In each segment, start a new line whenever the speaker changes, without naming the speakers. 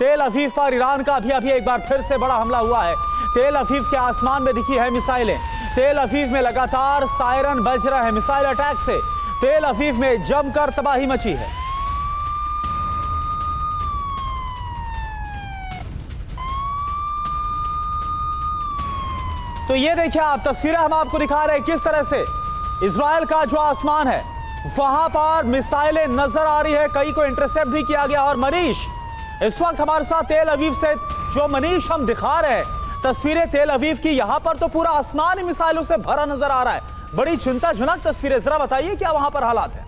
तेल अवीव पर ईरान का अभी एक बार फिर से बड़ा हमला हुआ है। तेल अवीव के आसमान में दिखी है मिसाइलें। तेल अवीव में लगातार सायरन बज रहे हैं। मिसाइल अटैक से तेल अवीव में जमकर तबाही मची है। तो ये देखिए आप, तस्वीरें हम आपको दिखा रहे हैं किस तरह से इजराइल का जो आसमान है वहां पर मिसाइलें नजर आ रही है। कई को इंटरसेप्ट भी किया गया। और मनीष इस वक्त हमारे साथ तेल अवीव से जो मनीष हम दिखा रहे हैं तस्वीरें तेल अवीव की, यहां पर तो पूरा आसमान ही मिसाइलों से भरा नजर आ रहा है। बड़ी चिंताजनक तस्वीरें। जरा बताइए क्या वहां पर हालात है।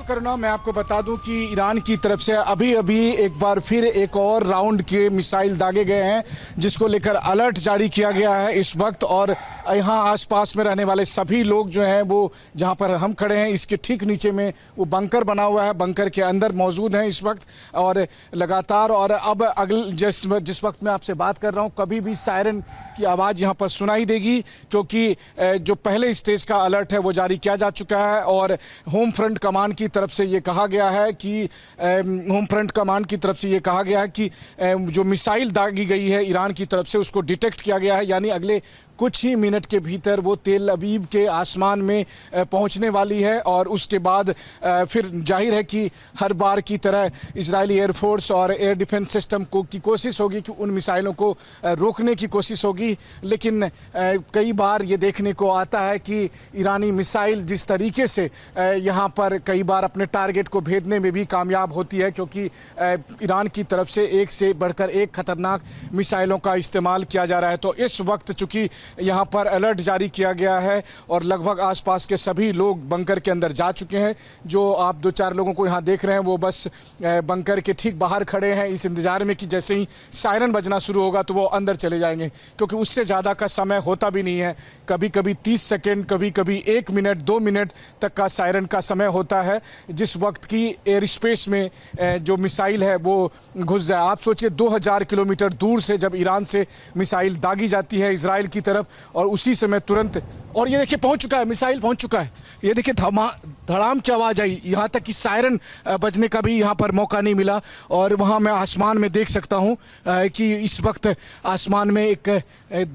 करुणा, मैं आपको बता दूं कि ईरान की तरफ से अभी एक बार फिर एक और राउंड के मिसाइल दागे गए हैं, जिसको लेकर अलर्ट जारी किया गया है इस वक्त। और यहाँ आसपास में रहने वाले सभी लोग जो हैं वो जहाँ पर हम खड़े हैं इसके ठीक नीचे में वो बंकर बना हुआ है, बंकर के अंदर मौजूद हैं इस वक्त। और लगातार और अब अगले जिस वक्त मैं आपसे बात कर रहा हूँ कभी भी सायरन की आवाज़ यहाँ पर सुनाई देगी, क्योंकि जो पहले स्टेज का अलर्ट है वो जारी किया जा चुका है। और होम फ्रंट कमान की तरफ से ये कहा गया है कि जो मिसाइल दागी गई है ईरान की तरफ से उसको डिटेक्ट किया गया है, यानी अगले कुछ ही मिनट के भीतर वो तेल अवीव के आसमान में पहुंचने वाली है। और उसके बाद फिर जाहिर है कि हर बार की तरह इजरायली एयरफोर्स और एयर डिफेंस सिस्टम की कोशिश होगी कि उन मिसाइलों को रोकने की कोशिश होगी। लेकिन कई बार ये देखने को आता है कि ईरानी मिसाइल जिस तरीके से यहाँ पर कई बार अपने टारगेट को भेदने में भी कामयाब होती है, क्योंकि ईरान की तरफ से एक से बढ़कर एक खतरनाक मिसाइलों का इस्तेमाल किया जा रहा है। तो इस वक्त चूंकि यहाँ पर अलर्ट जारी किया गया है और लगभग आसपास के सभी लोग बंकर के अंदर जा चुके हैं। जो आप दो चार लोगों को यहाँ देख रहे हैं वो बस बंकर के ठीक बाहर खड़े हैं इस इंतजार में कि जैसे ही सायरन बजना शुरू होगा तो वो अंदर चले जाएंगे, क्योंकि उससे ज़्यादा का समय होता भी नहीं है। कभी कभी 30 सेकेंड, कभी कभी 1 मिनट 2 मिनट तक का सायरन का समय होता है, जिस वक्त की एयर स्पेस में जो मिसाइल है वो घुस जाए। आप सोचिए 2000 किलोमीटर दूर से जब ईरान से मिसाइल दागी जाती है इजराइल की तरफ, और उसी समय तुरंत, और ये देखिए पहुंच चुका है, मिसाइल पहुंच चुका है। ये देखिए धड़ाम की आवाज़ आई, यहाँ तक कि सायरन बजने का भी यहाँ पर मौका नहीं मिला। और वहाँ मैं आसमान में देख सकता हूँ कि इस वक्त आसमान में एक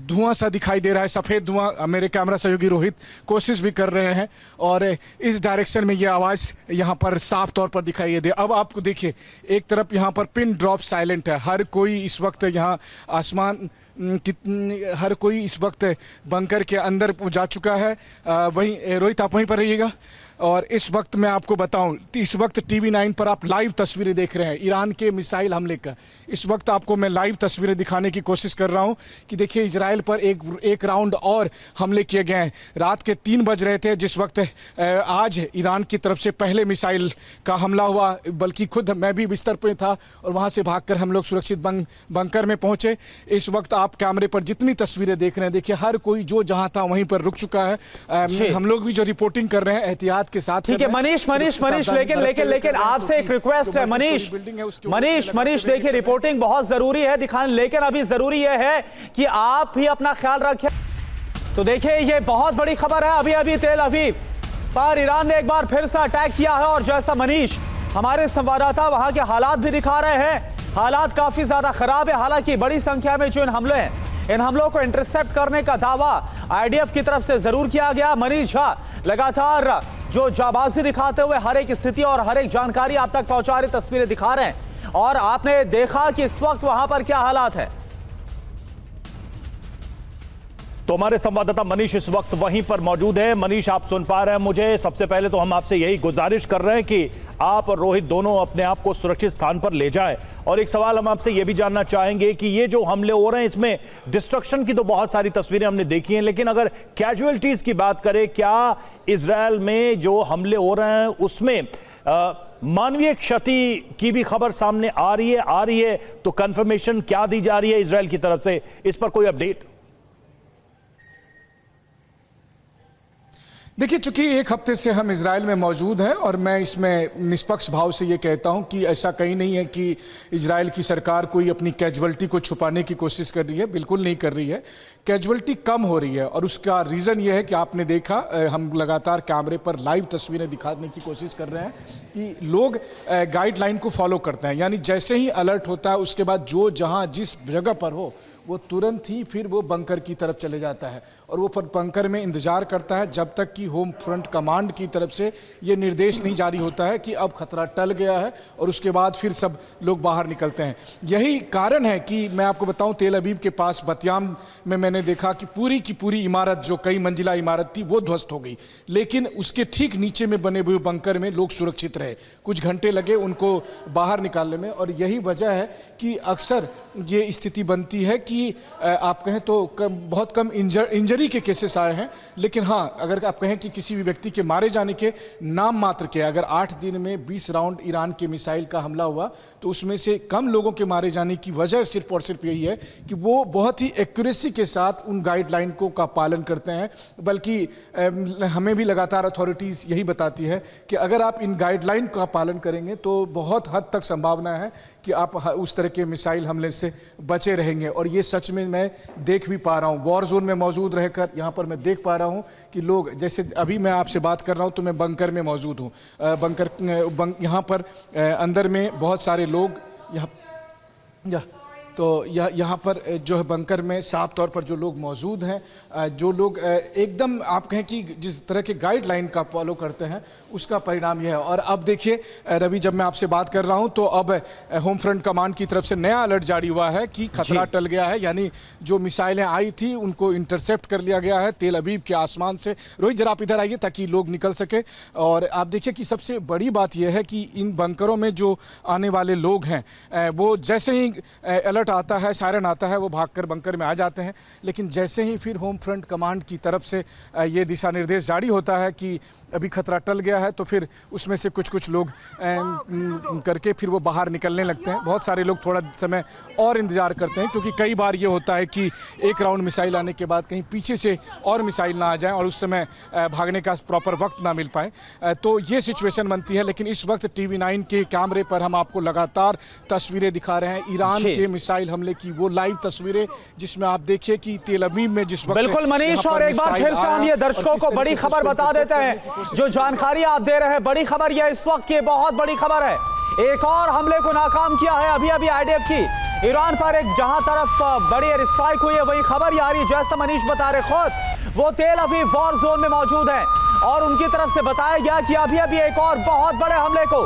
धुआं सा दिखाई दे रहा है, सफ़ेद धुआं। मेरे कैमरा सहयोगी रोहित कोशिश भी कर रहे हैं और इस डायरेक्शन में ये आवाज़ यहाँ पर साफ तौर पर दिखाई दे। अब आपको देखिए एक तरफ यहाँ पर पिन ड्रॉप साइलेंट है, हर कोई इस वक्त यहाँ हर कोई इस वक्त बंकर के अंदर जा चुका है। वहीं रोहित आप वहीं पर रहिएगा। और इस वक्त मैं आपको बताऊं, इस वक्त TV9 पर आप लाइव तस्वीरें देख रहे हैं ईरान के मिसाइल हमले का। इस वक्त आपको मैं लाइव तस्वीरें दिखाने की कोशिश कर रहा हूं कि देखिए इजराइल पर एक राउंड और हमले किए गए हैं। रात के 3 बज रहे थे जिस वक्त आज ईरान की तरफ से पहले मिसाइल का हमला हुआ, बल्कि खुद मैं भी बिस्तर पर था और वहाँ से भागकर हम लोग सुरक्षित बंकर में पहुँचे। इस वक्त आप कैमरे पर जितनी तस्वीरें देख रहे हैं, देखिए हर कोई जो जहाँ था वहीं पर रुक चुका है। हम लोग भी जो रिपोर्टिंग कर रहे हैं एहतियात के साथ।
ठीक है मनीष, लेकिन आपसे एक रिक्वेस्ट है मनीष, देखिए रिपोर्टिंग बहुत जरूरी है दिखाने, लेकिन अभी जरूरी यह है कि आप भी अपना ख्याल रखें। तो देखिए ये बहुत बड़ी खबर है, अभी तेल अवीव पर ईरान ने एक बार फिर से अटैक किया है। और जैसा मनीष हमारे संवाददाता वहां के हालात भी दिखा रहे हैं, हालात काफी ज्यादा खराब है। हालांकि बड़ी संख्या में जो इन हमलों को इंटरसेप्ट करने का दावा IDF की तरफ से जरूर किया गया। मनीष झा लगातार जो जाबाजी दिखाते हुए हर एक स्थिति और हर एक जानकारी आप तक पहुंचा रही तस्वीरें दिखा रहे हैं। और आपने देखा कि इस वक्त वहां पर क्या हालात है।
तो हमारे संवाददाता मनीष इस वक्त वहीं पर मौजूद है। मनीष, आप सुन पा रहे हैं मुझे? सबसे पहले तो हम आपसे यही गुजारिश कर रहे हैं कि आप और रोहित दोनों अपने आप को सुरक्षित स्थान पर ले जाएं। और एक सवाल हम आपसे यह भी जानना चाहेंगे कि ये जो हमले हो रहे हैं इसमें डिस्ट्रक्शन की तो बहुत सारी तस्वीरें हमने देखी हैं, लेकिन अगर कैजुअलिटीज की बात करें, क्या इजरायल में जो हमले हो रहे हैं उसमें मानवीय क्षति की भी खबर सामने आ रही है? तो कंफर्मेशन क्या दी जा रही है इजरायल की तरफ से, इस पर कोई अपडेट?
देखिए, चूंकि एक हफ्ते से हम इजराइल में मौजूद हैं और मैं इसमें निष्पक्ष भाव से ये कहता हूं कि ऐसा कहीं नहीं है कि इजराइल की सरकार कोई अपनी कैजुअलिटी को छुपाने की कोशिश कर रही है। बिल्कुल नहीं कर रही है। कैजुअलिटी कम हो रही है और उसका रीज़न ये है कि आपने देखा, हम लगातार कैमरे पर लाइव तस्वीरें दिखाने की कोशिश कर रहे हैं कि लोग गाइडलाइन को फॉलो करते हैं। यानी जैसे ही अलर्ट होता है उसके बाद जो जहाँ जिस जगह पर हो वो तुरंत ही फिर वो बंकर की तरफ चले जाता है और वो फिर बंकर में इंतज़ार करता है जब तक कि होम फ्रंट कमांड की तरफ से ये निर्देश नहीं जारी होता है कि अब खतरा टल गया है, और उसके बाद फिर सब लोग बाहर निकलते हैं। यही कारण है कि मैं आपको बताऊं, तेल अवीव के पास बतयाम में मैंने देखा कि पूरी की पूरी इमारत, जो कई मंजिला इमारत थी, वो ध्वस्त हो गई, लेकिन उसके ठीक नीचे में बने हुए बंकर में लोग सुरक्षित रहे। कुछ घंटे लगे उनको बाहर निकालने में, और यही वजह है कि अक्सर ये स्थिति बनती है कि आप कहें तो बहुत कम इंजरी के केसेस आए हैं। लेकिन हाँ, अगर आप कहें कि किसी भी व्यक्ति के मारे जाने के नाम मात्र के, अगर 8 दिन में 20 राउंड ईरान के मिसाइल का हमला हुआ तो उसमें से कम लोगों के मारे जाने की वजह सिर्फ और सिर्फ यही है कि वो बहुत ही एक्यूरेसी के साथ उन गाइडलाइन को का पालन करते हैं। बल्कि हमें भी लगातार अथॉरिटीज़ यही बताती है कि अगर आप इन गाइडलाइन का पालन करेंगे तो बहुत हद तक संभावना है कि आप उस तरह के मिसाइल हमले से बचे रहेंगे। और ये सच में मैं देख भी पा रहा हूँ, वॉर जोन में मौजूद रहकर यहाँ पर मैं देख पा रहा हूँ कि लोग, जैसे अभी मैं आपसे बात कर रहा हूँ तो मैं बंकर में मौजूद हूँ। यहाँ पर अंदर में बहुत सारे लोग यहाँ पर जो है बंकर में साफ तौर पर जो लोग मौजूद हैं, जो लोग एकदम आप कहें कि जिस तरह के गाइडलाइन का फॉलो करते हैं उसका परिणाम यह है। और अब देखिए रवि, जब मैं आपसे बात कर रहा हूं तो अब होम फ्रंट कमांड की तरफ से नया अलर्ट जारी हुआ है कि खतरा टल गया है। यानी जो मिसाइलें आई थी उनको इंटरसेप्ट कर लिया गया है तेल अवीव के आसमान से। रोहित, जरा आप इधर आइए ताकि लोग निकल सके। और आप देखिए कि सबसे बड़ी बात यह है कि इन बंकरों में जो आने वाले लोग हैं वो जैसे ही अलर्ट आता है, सायरन आता है, वो भागकर बंकर में आ जाते हैं। लेकिन जैसे ही फिर होम फ्रंट कमांड की तरफ से ये दिशा निर्देश जारी होता है कि अभी खतरा टल गया है तो फिर उसमें से कुछ लोग करके फिर वो बाहर निकलने लगते हैं। बहुत सारे लोग थोड़ा समय और इंतज़ार करते हैं, क्योंकि कई बार ये होता है कि एक राउंड मिसाइल आने के बाद कहीं पीछे से और मिसाइल ना आ जाए और उस समय भागने का प्रॉपर वक्त ना मिल पाए, तो ये सिचुएशन बनती है। लेकिन इस वक्त TV9 के कैमरे पर हम आपको लगातार तस्वीरें दिखा रहे हैं ईरान के मिसाइल हमले की, वो लाइव तस्वीरें जिसमें आप देखिए कि तेल अवीव में जिस वक्त
बिल्कुल मनीष, और एक बार फिर से हम ये दर्शकों को बड़ी खबर बता देते हैं, जो जानकारी आप दे रहे हैं, बड़ी खबर यह इस वक्त की बहुत बड़ी खबर है। एक और हमले को नाकाम किया है अभी अभी IDF की ईरान पर, एक जहां तरफ बड़ी एयर स्ट्राइक हुई है वही खबर आ रही है। जैसा मनीष बता रहे खुद, वो तेल अवीव वॉर जोन में मौजूद है और उनकी तरफ से बताया गया कि अभी अभी एक और बहुत बड़े हमले को,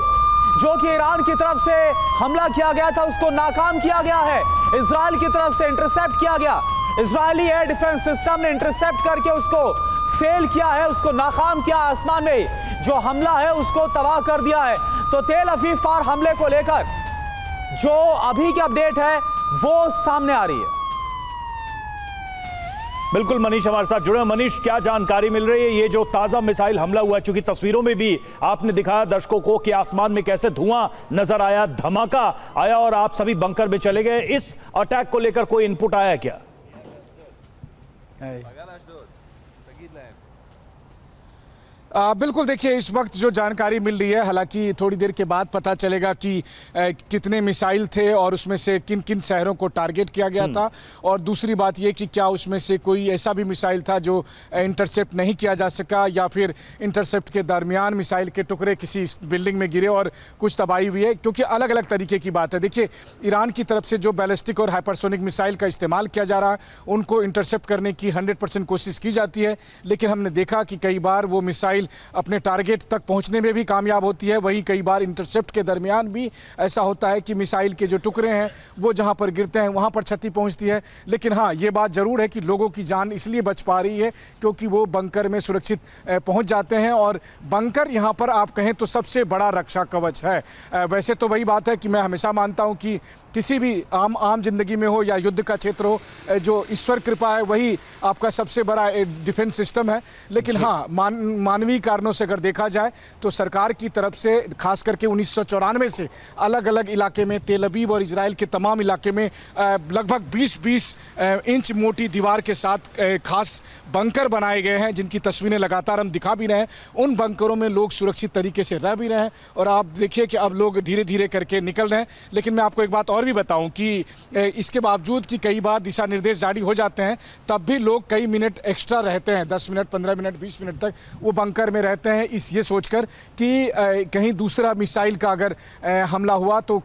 जो कि ईरान की तरफ से हमला किया गया था, उसको नाकाम किया गया है। इजराइल की तरफ से इंटरसेप्ट किया गया, इजरायली एयर डिफेंस सिस्टम ने इंटरसेप्ट करके उसको फेल किया है, उसको नाकाम किया। आसमान में जो हमला है उसको तबाह कर दिया है। तो तेल अवीव पर हमले को लेकर जो अभी की अपडेट है वो सामने आ रही है।
बिल्कुल मनीष हमारे साथ जुड़े हैं। मनीष, क्या जानकारी मिल रही है? ये जो ताजा मिसाइल हमला हुआ, चूंकि तस्वीरों में भी आपने दिखाया दर्शकों को कि आसमान में कैसे धुआं नजर आया, धमाका आया और आप सभी बंकर में चले गए, इस अटैक को लेकर कोई इनपुट आया क्या?
बिल्कुल, देखिए इस वक्त जो जानकारी मिल रही है, हालांकि थोड़ी देर के बाद पता चलेगा कि कितने मिसाइल थे और उसमें से किन किन शहरों को टारगेट किया गया था। और दूसरी बात यह कि क्या उसमें से कोई ऐसा भी मिसाइल था जो इंटरसेप्ट नहीं किया जा सका, या फिर इंटरसेप्ट के दरमियान मिसाइल के टुकड़े किसी बिल्डिंग में गिरे और कुछ तबाही हुई है, क्योंकि अलग अलग तरीके की बात है। देखिए, ईरान की तरफ से जो बैलिस्टिक और हाइपरसोनिक मिसाइल का इस्तेमाल किया जा रहा है उनको इंटरसेप्ट करने की 100% कोशिश की जाती है, लेकिन हमने देखा कि कई बार वो मिसाइल अपने टारगेट तक पहुंचने में भी कामयाब होती है। वहीं कई बार इंटरसेप्ट के दरमियान भी ऐसा होता है कि मिसाइल के जो टुकड़े हैं वो जहां पर गिरते हैं वहां पर क्षति पहुंचती है। लेकिन हाँ, ये बात जरूर है कि लोगों की जान इसलिए बच पा रही है क्योंकि वो बंकर में सुरक्षित पहुंच जाते हैं, और बंकर यहां पर आप कहें तो सबसे बड़ा रक्षा कवच है। वैसे तो वही बात है कि मैं हमेशा मानता हूं कि किसी भी आम जिंदगी में हो या युद्ध का क्षेत्र हो, जो ईश्वर कृपा है वही आपका सबसे बड़ा डिफेंस सिस्टम है। लेकिन हाँ, मानवीय कई कारणों से अगर देखा जाए तो सरकार की तरफ से खास करके 1994 से अलग अलग इलाके में तेल अवीव और इजराइल के तमाम इलाके में लगभग 20-20 इंच मोटी दीवार के साथ खास बंकर बनाए गए हैं, जिनकी तस्वीरें लगातार हम दिखा भी रहे हैं। उन बंकरों में लोग सुरक्षित तरीके से रह भी रहे हैं और आप देखिए कि अब लोग धीरे धीरे करके निकल रहे हैं। लेकिन मैं आपको एक बात और भी बताऊं कि इसके बावजूद कि कई बार दिशा निर्देश जारी हो जाते हैं, तब भी लोग कई मिनट एक्स्ट्रा रहते हैं, 10 मिनट, 15 मिनट, 20 मिनट तक वो बंकर में रहते हैं, ये सोचकर कि कहीं दूसरा मिसाइल का अगर हमला हुआ तो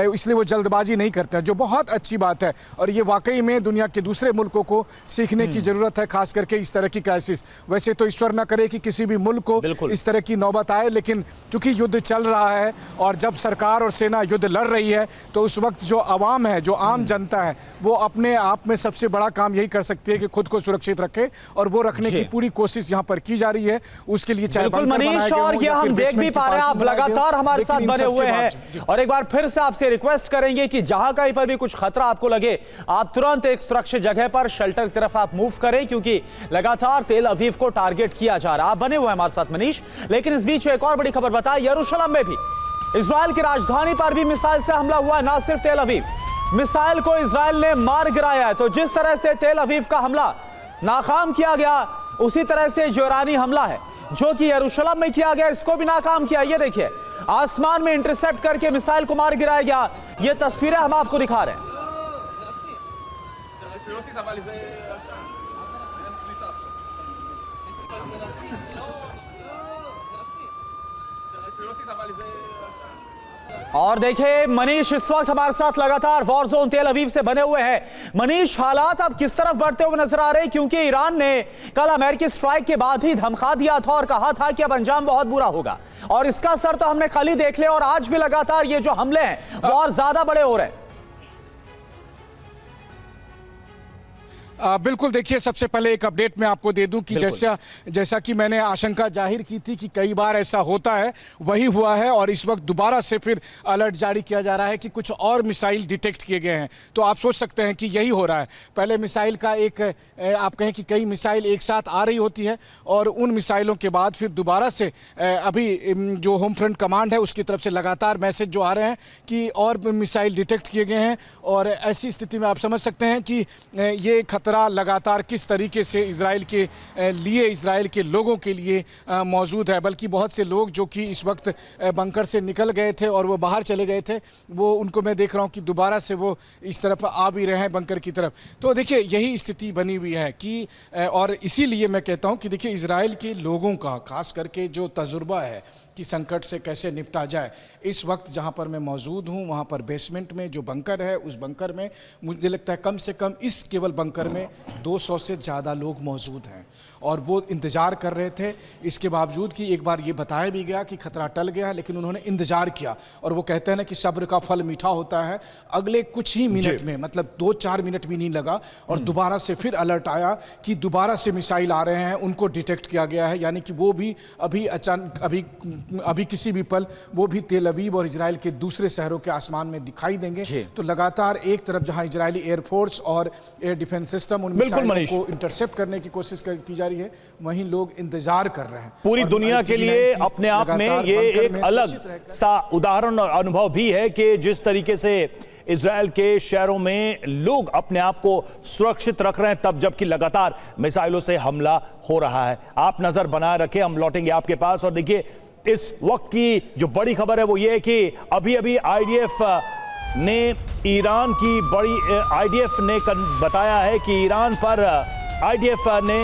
इसलिए वो जल्दबाजी नहीं करते हैं, जो बहुत अच्छी बात है। और ये वाकई में दुनिया के दूसरे मुल्कों को सीखने की ज़रूरत है, खास करके इस तरह की क्राइसिस। वैसे तो ईश्वर न करे कि किसी भी मुल्क को इस तरह की नौबत आए, लेकिन चूंकि युद्ध चल रहा है और जब सरकार और सेना युद्ध लड़ रही है तो उस वक्त जो आवाम है, जो आम जनता है, वो अपने आप में सबसे बड़ा काम यही कर सकती है कि खुद को सुरक्षित रखे, और वो रखने की पूरी कोशिश यहाँ पर की जा रही है। उसके लिए
बिल्कुल मनीष, और ये हम देख भी पा रहे हैं, आप लगातार हमारे साथ बने हुए हैं। और एक बार फिर से आपसे रिक्वेस्ट करेंगे कि जहां कहीं पर भी कुछ खतरा आपको लगे, आप तुरंत एक सुरक्षित जगह पर शेल्टर की तरफ आप मूव करें, क्योंकि लगातार तेल अवीव को टारगेट किया जा रहा है। आप बने हुए हैं हमारे साथ मनीष। लेकिन इस बीच एक और बड़ी खबर बताएं, यरूशलेम में भी इजराइल की राजधानी पर भी मिसाइल से हमला हुआ है। ना सिर्फ तेल अवीव, मिसाइल को इजराइल ने मार गिराया है। तो जिस तरह से तेल अवीव का हमला नाकाम किया गया, उसी तरह से जो ईरानी हमला है जो कि यरूशलेम में किया गया, इसको भी नाकाम किया। ये देखिए, आसमान में इंटरसेप्ट करके मिसाइल को मार गिराया गया। ये तस्वीरें हम आपको दिखा रहे हैं। और देखिए मनीष इस वक्त हमारे साथ लगातार वॉर जोन तेल अवीव से बने हुए हैं। मनीष, हालात अब किस तरफ बढ़ते हुए नजर आ रहे हैं, क्योंकि ईरान ने कल अमेरिकी स्ट्राइक के बाद ही धमका दिया था और कहा था कि अब अंजाम बहुत बुरा होगा, और इसका असर तो हमने कल ही देख लिया, और आज भी लगातार ये जो हमले हैं वो और ज्यादा बड़े हो रहे हैं।
बिल्कुल, देखिए सबसे पहले एक अपडेट मैं आपको दे दूं कि जैसा कि मैंने आशंका जाहिर की थी कि कई बार ऐसा होता है, वही हुआ है। और इस वक्त दोबारा से फिर अलर्ट जारी किया जा रहा है कि कुछ और मिसाइल डिटेक्ट किए गए हैं। तो आप सोच सकते हैं कि यही हो रहा है। पहले मिसाइल का एक आप कहें कि कई मिसाइल एक साथ आ रही होती है, और उन मिसाइलों के बाद फिर दोबारा से अभी जो होम फ्रंट कमांड है उसकी तरफ से लगातार मैसेज जो आ रहे हैं कि और मिसाइल डिटेक्ट किए गए हैं। और ऐसी स्थिति में आप समझ सकते हैं कि ये खतरा लगातार किस तरीके से इजराइल के लिए, इजराइल के लोगों के लिए मौजूद है। बल्कि बहुत से लोग जो कि इस वक्त बंकर से निकल गए थे और वो बाहर चले गए थे, वो उनको मैं देख रहा हूँ कि दोबारा से वो इस तरफ आ भी रहे हैं बंकर की तरफ। तो देखिए यही स्थिति बनी हुई है कि और इसीलिए मैं कहता हूँ कि देखिए इजराइल के लोगों का खास करके जो तजुर्बा है कि संकट से कैसे निपटा जाए, इस वक्त जहां पर मैं मौजूद हूं वहां पर बेसमेंट में जो बंकर है, उस बंकर में मुझे लगता है कम से कम इस केवल बंकर में 200 से ज़्यादा लोग मौजूद हैं, और वो इंतज़ार कर रहे थे। इसके बावजूद कि एक बार ये बताया भी गया कि खतरा टल गया है, लेकिन उन्होंने इंतज़ार किया। और वो कहते हैं ना कि सब्र का फल मीठा होता है। अगले कुछ ही मिनट में, मतलब 2-4 मिनट भी नहीं लगा, और दोबारा से फिर अलर्ट आया कि दोबारा से मिसाइल आ रहे हैं, उनको डिटेक्ट किया गया है। यानी कि वो भी अभी अचानक अभी किसी भी पल वो भी तेल अवीव और इजराइल के दूसरे शहरों के आसमान में दिखाई देंगे। तो लगातार एक तरफ जहां इजरायली एयरफोर्स और एयर डिफेंस सिस्टम उन मिसाइलों को इंटरसेप्ट करने की कोशिश की जा रही है, वहीं लोग इंतजार कर रहे हैं।
पूरी दुनिया के लिए अपने आप में ये एक अलग सा उदाहरण और अनुभव भी है कि जिस तरीके से इजराइल के शहरों में लोग अपने आप को सुरक्षित रख रहे हैं, तब जबकि लगातार मिसाइलों से हमला हो रहा है। आप नजर बनाए रखें, हम लौटेंगे आपके पास। और देखिए इस वक्त की जो बड़ी खबर है वो ये है कि अभी आईडीएफ ने ईरान की आईडीएफ ने बताया है कि आईडीएफ ने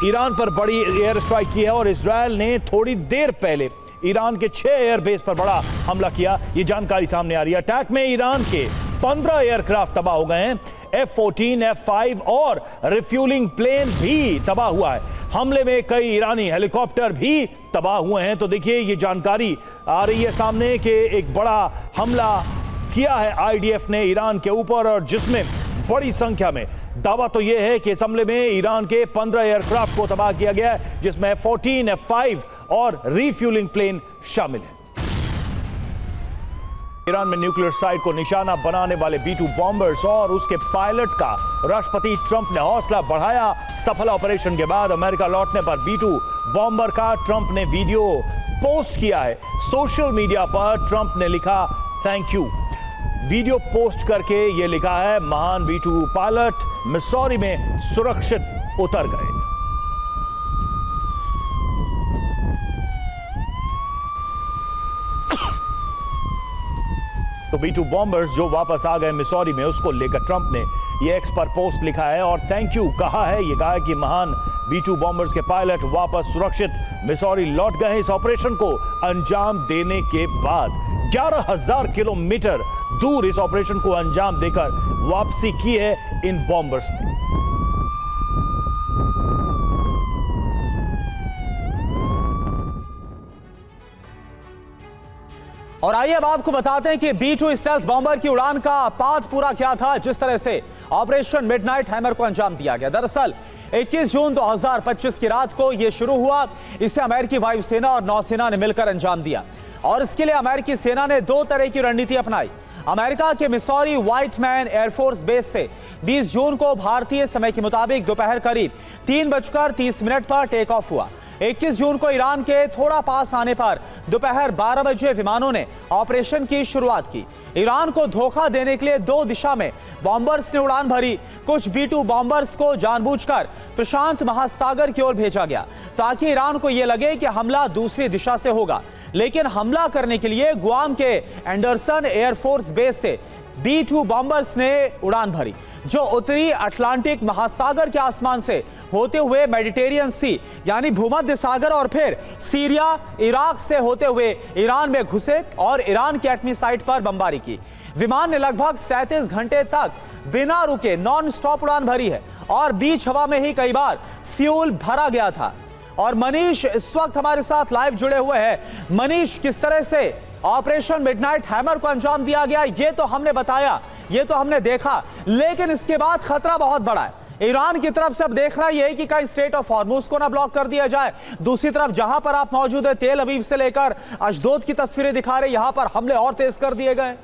ईरान पर बड़ी एयर स्ट्राइक की है, और इजराइल ने थोड़ी देर पहले ईरान के 6 एयरबेस पर बड़ा हमला किया। ये जानकारी सामने आ रही है। अटैक में ईरान के 15 एयरक्राफ्ट तबाह हो गए हैं। F-14, F-5 और रिफ्यूलिंग प्लेन भी तबाह हुआ है। हमले में कई ईरानी हेलीकॉप्टर भी तबाह हुए हैं। तो देखिए ये जानकारी आ रही है सामने कि एक बड़ा हमला किया है आईडीएफ ने ईरान के ऊपर, और जिसमें बड़ी संख्या में दावा तो यह है कि इस हमले में ईरान के 15 एयरक्राफ्ट को तबाह किया गया है, जिसमें F-14, F-5 और रिफ्यूलिंग प्लेन शामिल है। ईरान में न्यूक्लियर साइट को निशाना बनाने वाले B-2 बॉम्बर्स और उसके पायलट का राष्ट्रपति ट्रंप ने हौसला बढ़ाया। सफल ऑपरेशन के बाद अमेरिका लौटने पर B-2 बॉम्बर का ट्रंप ने वीडियो पोस्ट किया है। सोशल मीडिया पर ट्रंप ने लिखा थैंक यू। वीडियो पोस्ट करके यह लिखा है महान B-2 पायलट मिसौरी में सुरक्षित उतर गए। तो B-2 बॉम्बर्स जो वापस आ गए मिसौरी में, उसको लेकर ट्रंप ने ये एक्स पर पोस्ट लिखा है और थैंक यू कहा है। ये कहा है कि महान B-2 बॉम्बर्स के पायलट वापस सुरक्षित मिसौरी लौट गए। इस ऑपरेशन को अंजाम देने के बाद 11,000 किलोमीटर दूर इस ऑपरेशन को अंजाम देकर वापसी की है इन बॉम्बर्स ने।
और आइए अब आपको बताते हैं कि B-2 स्टेल्थ बॉम्बर की उड़ान का पाथ पूरा क्या था, जिस तरह से ऑपरेशन मिडनाइट हैमर को अंजाम दिया गया। दरअसल 21 जून 2025 की रात को यह शुरू हुआ। इसे अमेरिकी वायुसेना और नौसेना ने मिलकर अंजाम दिया और इसके लिए अमेरिकी सेना ने दो तरह की रणनीति अपनाई। अमेरिका के मिसौरी व्हाइटमैन एयरफोर्स बेस से 20 जून को भारतीय समय के मुताबिक दोपहर करीब 3:30 पर टेक ऑफ हुआ। 21 जून को ईरान के थोड़ा पास आने पर दोपहर 12 बजे विमानों ने ऑपरेशन की शुरुआत की। ईरान को धोखा देने के लिए दो दिशा में बॉम्बर्स ने उड़ान भरी। कुछ B-2 बॉम्बर्स को जानबूझकर प्रशांत महासागर की ओर भेजा गया ताकि ईरान को यह लगे कि हमला दूसरी दिशा से होगा, लेकिन हमला करने के लिए गुआम के एंडरसन एयरफोर्स बेस से B-2 बॉम्बर्स ने उड़ान भरी, जो उत्तरी अटलांटिक महासागर के आसमान से होते हुए मेडिटेरियन सी यानी भूमध्य सागर और फिर सीरिया इराक से होते हुए ईरान में घुसे और ईरान की एटमी साइट पर बमबारी की। विमान ने लगभग 37 घंटे तक बिना रुके नॉन स्टॉप उड़ान भरी है और बीच हवा में ही कई बार फ्यूल भरा गया था। और मनीष इस वक्त हमारे साथ लाइव जुड़े हुए हैं। मनीष, किस तरह से ऑपरेशन मिडनाइट हैमर को अंजाम दिया गया ये तो हमने बताया, ये तो हमने देखा, लेकिन इसके बाद खतरा बहुत बड़ा है। ईरान की तरफ से अब देखना यह है कि कहीं स्ट्रेट ऑफ हॉर्मुज को ना ब्लॉक कर दिया जाए। दूसरी तरफ जहां पर आप मौजूद है, तेल अवीव से लेकर अशदोद की तस्वीरें दिखा रहे, यहां पर हमले और तेज कर दिए गए।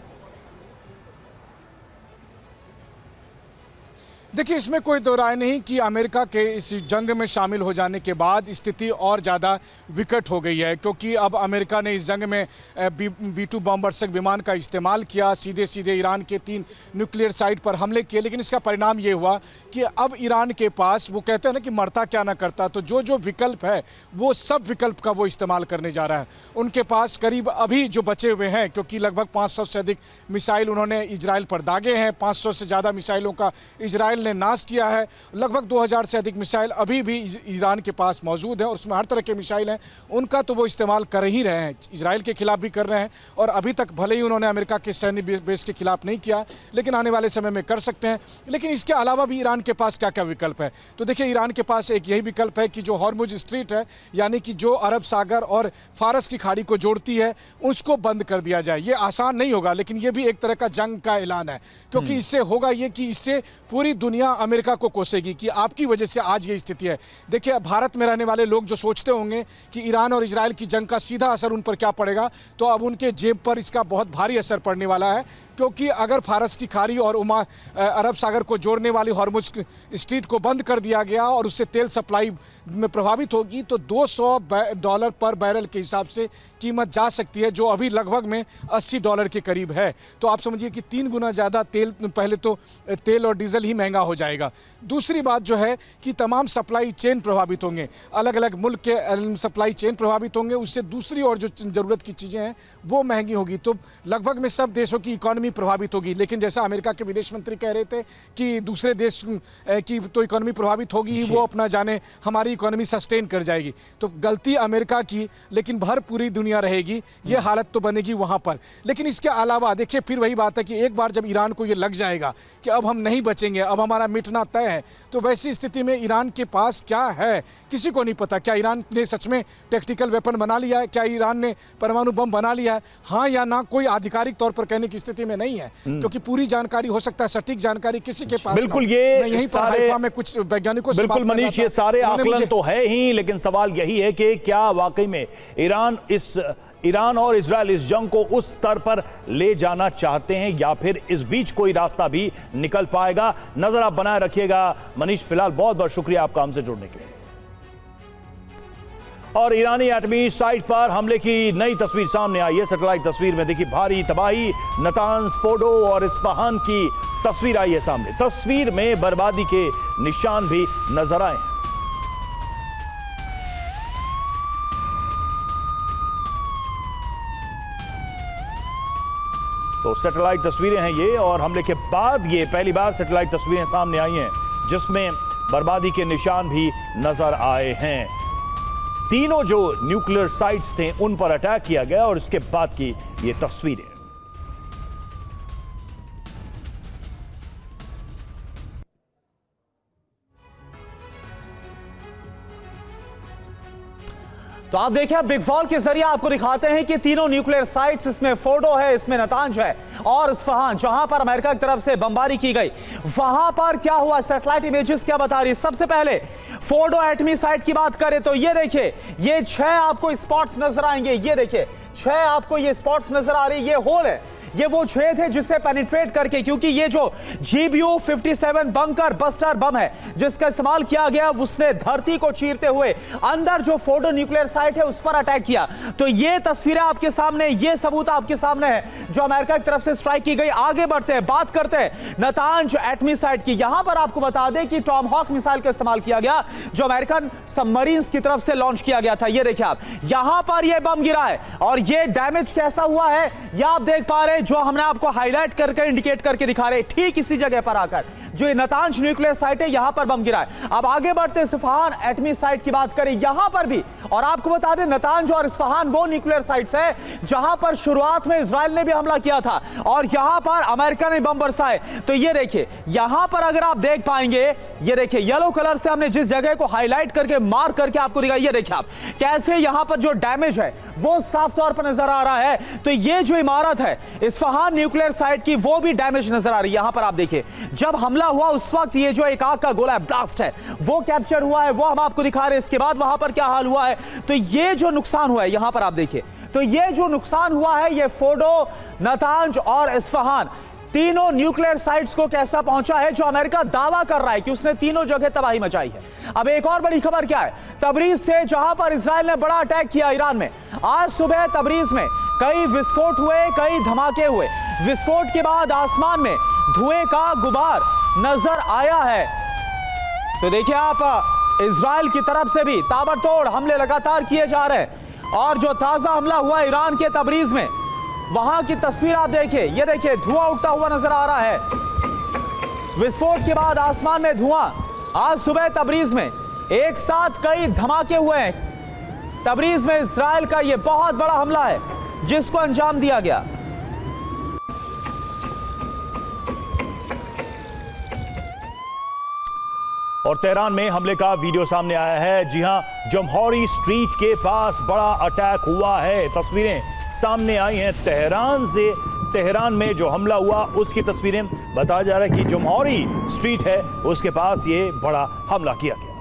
देखिए, इसमें कोई दो राय नहीं कि अमेरिका के इस जंग में शामिल हो जाने के बाद स्थिति और ज़्यादा विकट हो गई है, क्योंकि अब अमेरिका ने इस जंग में B-2 बॉम्बर्सक विमान का इस्तेमाल किया, सीधे सीधे ईरान के 3 न्यूक्लियर साइट पर हमले किए। लेकिन इसका परिणाम ये हुआ कि अब ईरान के पास, वो कहते हैं ना कि मरता क्या ना करता, तो जो जो विकल्प है वो सब विकल्प का वो इस्तेमाल करने जा रहा है। उनके पास करीब अभी जो बचे हुए हैं, क्योंकि लगभग 500 से अधिक मिसाइल उन्होंने इजराइल पर दागे हैं, 500 से ज़्यादा मिसाइलों का इजराइल ने नाश किया है, लगभग 2000 से अधिक मिसाइल अभी भी ईरान के पास मौजूद है और उसमें हर तरह के मिसाइल हैं, उनका तो वो इस्तेमाल कर ही रहे हैं, इजराइल के खिलाफ भी कर रहे हैं। और अभी तक भले ही उन्होंने अमेरिका के सैन्य बेस के खिलाफ नहीं किया, लेकिन आने वाले समय में कर सकते हैं। लेकिन इसके अलावा भी ईरान के पास क्या क्या विकल्प है, तो देखिए, ईरान के पास एक यही विकल्प है कि जो हॉर्मुज स्ट्रीट है, यानी कि जो अरब सागर और फारस की खाड़ी को जोड़ती है, उसको बंद कर दिया जाए। ये आसान नहीं होगा, लेकिन ये भी एक तरह का जंग का ऐलान है, क्योंकि इससे होगा ये कि इससे पूरी दुनिया अमेरिका को कोसेगी कि आपकी वजह से आज ये स्थिति है। देखिए, भारत में रहने वाले लोग जो सोचते होंगे कि ईरान और इजराइल की जंग का सीधा असर उन पर क्या पड़ेगा, तो अब उनके जेब पर इसका बहुत भारी असर पड़ने वाला है, क्योंकि अगर फारस की खाड़ी और अरब सागर को जोड़ने वाली हॉर्मुज स्ट्रीट को बंद कर दिया गया और उससे तेल सप्लाई में प्रभावित होगी, तो $200 पर बैरल के हिसाब से कीमत जा सकती है, जो अभी लगभग में $80 के करीब है। तो आप समझिए कि 3 गुना ज़्यादा तेल, पहले तो तेल और डीजल ही महंगा हो जाएगा। दूसरी बात जो है कि तमाम सप्लाई चेन प्रभावित होंगे, अलग अलग मुल्क के सप्लाई चेन प्रभावित होंगे, उससे दूसरी और जो ज़रूरत की चीज़ें हैं वो महंगी होगी, तो लगभग में सब देशों की इकॉनमी प्रभावित होगी। लेकिन जैसा अमेरिका के विदेश मंत्री कह रहे थे कि दूसरे देश की तो इकॉनमी प्रभावित होगी ही, वो अपना जाने, हमारी इकॉनमी सस्टेन कर जाएगी। तो गलती अमेरिका की, लेकिन भर पूरी दुनिया रहेगी, ये हालत तो बनेगी वहाँ पर। लेकिन इसके अलावा देखिए, फिर वही बात है कि एक बार जब ईरान को ये लग जाएगा कि अब हम नहीं बचेंगे, अब हमारा मिटना तय है, तो वैसी स्थिति में ईरान के पास क्या है किसी को नहीं पता। क्या ईरान ने सच में टैक्टिकल वेपन बना लिया है, क्या ईरान ने परमाणु बम बना लिया है, हाँ या ना, कोई आधिकारिक तौर पर कहने की स्थिति में नहीं है, क्योंकि पूरी जानकारी हो सकता है, सटीक जानकारी किसी के पास
बिल्कुल। ये
यहीं पर हाइफा में कुछ वैज्ञानिकों से
बिल्कुल मनीष, ये सारे आकलन तो है ही, लेकिन सवाल यही है कि क्या वाकई में ईरान इस ईरान और इजराइल इस जंग को उस स्तर पर ले जाना चाहते हैं या फिर इस बीच कोई रास्ता भी निकल पाएगा? नजर आप बनाए रखिएगा। मनीष, फिलहाल बहुत बहुत शुक्रिया आपका हमसे जुड़ने के लिए। और ईरानी एटमी साइट पर हमले की नई तस्वीर सामने आई है। सैटेलाइट तस्वीर में देखिए भारी तबाही, नतांज, फोर्डो और इस्फहान की तस्वीर आई है सामने। तस्वीर में बर्बादी के निशान भी नजर आए हैं। तो सैटेलाइट तस्वीरें हैं ये, और हमले के बाद ये पहली बार सैटेलाइट तस्वीरें सामने आई हैं जिसमें बर्बादी के निशान भी नजर आए हैं। तीनों जो न्यूक्लियर साइट्स थे उन पर अटैक किया गया और इसके बाद की ये तस्वीरें।
तो आप देखिए, बिग फॉल के जरिए आपको दिखाते हैं कि तीनों न्यूक्लियर साइट्स, इसमें फोर्डो है, इसमें नतांज है और इस्फहान, जहां पर अमेरिका की तरफ से बमबारी की गई, वहां पर क्या हुआ, सैटेलाइट इमेजेस क्या बता रही है। सबसे पहले फोर्डो एटमी साइट की बात करें तो ये देखिए, ये 6 आपको स्पॉट्स नजर आएंगे। ये देखिए 6 आपको ये स्पॉट्स नजर आ रही है। ये होल है, ये वो छेद है जिससे पेनिट्रेट करके, क्योंकि ये जो GBU-57 बंकर बस्टर बम है जिसका इस्तेमाल किया गया, उसने धरती को चीरते हुए अंदर जो फोर्डो न्यूक्लियर साइट है उस पर अटैक किया। तो ये तस्वीरें आपके सामने, ये सबूत आपके सामने है जो अमेरिका की तरफ से स्ट्राइक की गई। आगे बढ़ते हैं, बात करते हैं नतांज एटमी साइट की। यहां पर आपको बता दें कि टॉमहॉक मिसाइल का इस्तेमाल किया गया जो अमेरिकन सबमरीन्स की तरफ से लॉन्च किया गया था। ये देखिए आप, यहां पर यह बम गिरा है और यह डैमेज कैसा हुआ है यह आप देख पा रहे हैं, जो हमने आपको हाईलाइट करके इंडिकेट करके दिखा रहे हैं। ठीक इसी जगह पर आकर जो ये नतांज न्यूक्लियर साइट है यहां पर बम गिरा है। अब आगे बढ़ते हैं, इस्फहान एटमी साइट की बात करें यहां पर भी, और आपको बता दें नतांज और इस्फहान वो न्यूक्लियर साइट्स है जहां पर शुरुआत में इजराइल ने भी हमला किया था और यहां पर अमेरिका ने बम बरसाए। तो ये देखिए यहां पर अगर आप देख पाएंगे, ये देखिए येलो कलर से हमने जिस जगह को हाईलाइट करके मार्क करके आपको दिखाया, ये देखिए आप कैसे यहां पर जो डैमेज है वो साफ तौर पर नजर आ रहा है। तो ये जो इमारत है इस्फहान न्यूक्लियर साइट की, वो भी डैमेज नजर आ रही है। यहां पर आप देखिए जब हमला हुआ उस वक्त ये जो एक आग का गोला ब्लास्ट है वो कैप्चर हुआ है, वो हम आपको दिखा रहे हैं। इसके बाद वहां पर क्या हाल हुआ है, तो ये जो नुकसान हुआ है यहां पर आप देखिए, तो ये जो नुकसान हुआ है ये फोर्डो, नतांज और इस्फहान तीनों न्यूक्लियर साइट्स को कैसा पहुंचा है, जो अमेरिका दावा कर रहा है कि उसने तीनों जगह तबाही मचाई है। अब एक और बड़ी खबर क्या है, तबरीज से जहां पर इजराइल ने बड़ा अटैक किया ईरान में, आज सुबह तबरीज में कई विस्फोट हुए, कई धमाके हुए। विस्फोट के बाद आसमान में धुएं का गुबार नजर आया है। तो देखिए आप, इजराइल की तरफ से भी ताबड़तोड़ हमले लगातार किए जा रहे हैं और जो ताजा हमला हुआ ईरान के तबरीज में, वहां की तस्वीर आप देखिए, ये देखिए धुआं उठता हुआ नजर आ रहा है। विस्फोट के बाद आसमान में धुआं। आज सुबह तबरीज में एक साथ कई धमाके हुए हैं। तबरीज में इजराइल का यह बहुत बड़ा हमला है जिसको अंजाम दिया गया।
और तेहरान में हमले का वीडियो सामने आया है। जी हां, जमहौरी स्ट्रीट के पास बड़ा अटैक हुआ है। तस्वीरें सामने आई हैं तेहरान से। तेहरान में जो हमला हुआ उसकी तस्वीरें, बताया जा रहा है कि जमहौरी स्ट्रीट है उसके पास ये बड़ा हमला किया गया।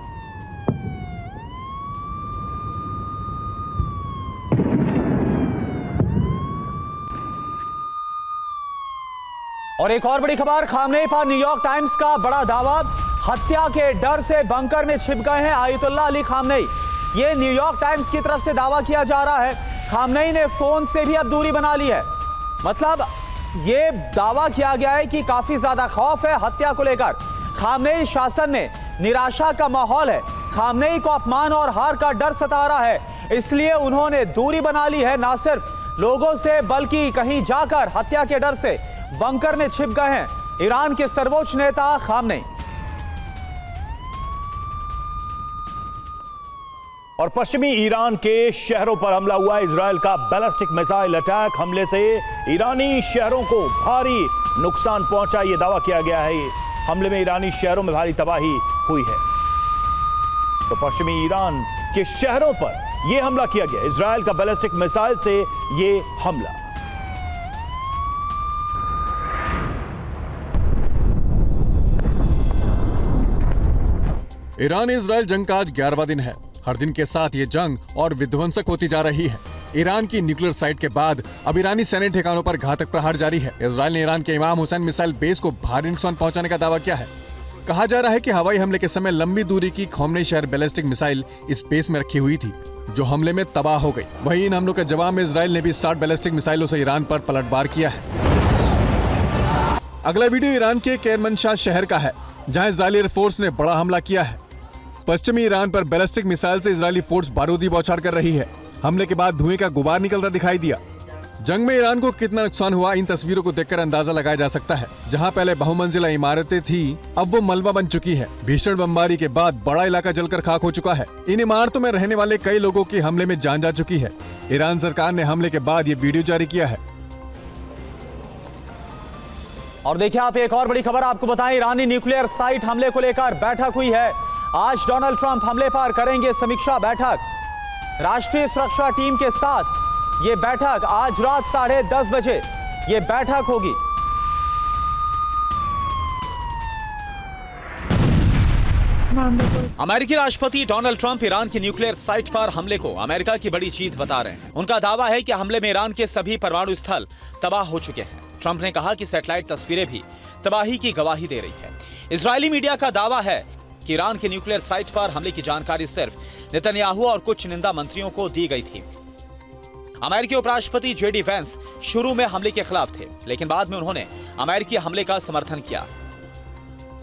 और एक और बड़ी खबर, खामनेई पर न्यूयॉर्क टाइम्स का बड़ा दावा, हत्या के डर से बंकर में छिप गए हैं आयतुल्लाह अली खामनेई। ये न्यूयॉर्क टाइम्स की तरफ से दावा किया जा रहा है। खामनेई ने फोन से भी अब दूरी बना ली है। मतलब ये दावा किया गया है कि काफी ज्यादा खौफ है हत्या को लेकर। खामनेई शासन में निराशा का माहौल है। खामनेई को अपमान और हार का डर सता रहा है, इसलिए उन्होंने दूरी बना ली है, ना सिर्फ लोगों से बल्कि कहीं जाकर हत्या के डर से बंकर में छिप गए हैं ईरान के सर्वोच्च नेता खामनेई।
और पश्चिमी ईरान के शहरों पर हमला हुआ। इजराइल का बैलिस्टिक मिसाइल अटैक हमले से ईरानी शहरों को भारी नुकसान पहुंचा, यह दावा किया गया है। हमले में ईरानी शहरों में भारी तबाही हुई है। तो पश्चिमी ईरान के शहरों पर यह हमला किया गया, इजराइल का बैलिस्टिक मिसाइल से यह हमला।
ईरान इजराइल जंग का आज 11वां दिन है। हर दिन के साथ ये जंग और विध्वंसक होती जा रही है। ईरान की न्यूक्लियर साइट के बाद अब ईरानी सैन्य ठिकानों पर घातक प्रहार जारी है। इजरायल ने ईरान के इमाम हुसैन मिसाइल बेस को भारी नुकसान पहुंचाने का दावा किया है। कहा जा रहा है कि हवाई हमले के समय लंबी दूरी की खौमनी शहर बैलिस्टिक मिसाइल इस बेस में रखी हुई थी, जो हमले में तबाह हो गई। वहीं इन हमलों के जवाब में इजरायल ने भी 60 बैलिस्टिक मिसाइलों से ईरान पर पलटवार किया है। अगला वीडियो ईरान के केरमनशाह शहर का है, जहां इजरायली एयरफोर्स ने बड़ा हमला किया है। पश्चिमी ईरान पर बैलिस्टिक मिसाइल से इजरायली फोर्स बारूदी बौछार कर रही है। हमले के बाद धुएं का गुबार निकलता दिखाई दिया। जंग में ईरान को कितना नुकसान हुआ, इन तस्वीरों को देखकर अंदाजा लगाया जा सकता है। जहां पहले बहुमंजिला इमारतें थी, अब वो मलबा बन चुकी है। भीषण बमबारी के बाद बड़ा इलाका जलकर खाक हो चुका है। इन इमारतों में रहने वाले कई लोगों की हमले में जान जा चुकी है। ईरान सरकार ने हमले के बाद ये वीडियो जारी किया है।
और देखिए आप, एक और बड़ी खबर आपको बताएं, ईरानी न्यूक्लियर साइट हमले को लेकर बैठक हुई है। आज डोनाल्ड ट्रंप हमले पर करेंगे समीक्षा बैठक। राष्ट्रीय सुरक्षा टीम के साथ ये बैठक आज रात 10:30 बजे ये बैठक होगी।
अमेरिकी राष्ट्रपति डोनाल्ड ट्रंप ईरान की न्यूक्लियर साइट पर हमले को अमेरिका की बड़ी जीत बता रहे हैं। उनका दावा है कि हमले में ईरान के सभी परमाणु स्थल तबाह हो चुके हैं। ट्रंप ने कहा कि सैटेलाइट तस्वीरें भी तबाही की गवाही दे रही है। इजरायली मीडिया का दावा है कि ईरान की न्यूक्लियर साइट पर हमले की जानकारी सिर्फ नेतन्याहू और कुछ निंदा मंत्रियों को दी गई थी। अमेरिकी उपराष्ट्रपति जेडी वेंस शुरू में हमले के खिलाफ थे, लेकिन बाद में उन्होंने अमेरिकी हमले का समर्थन किया।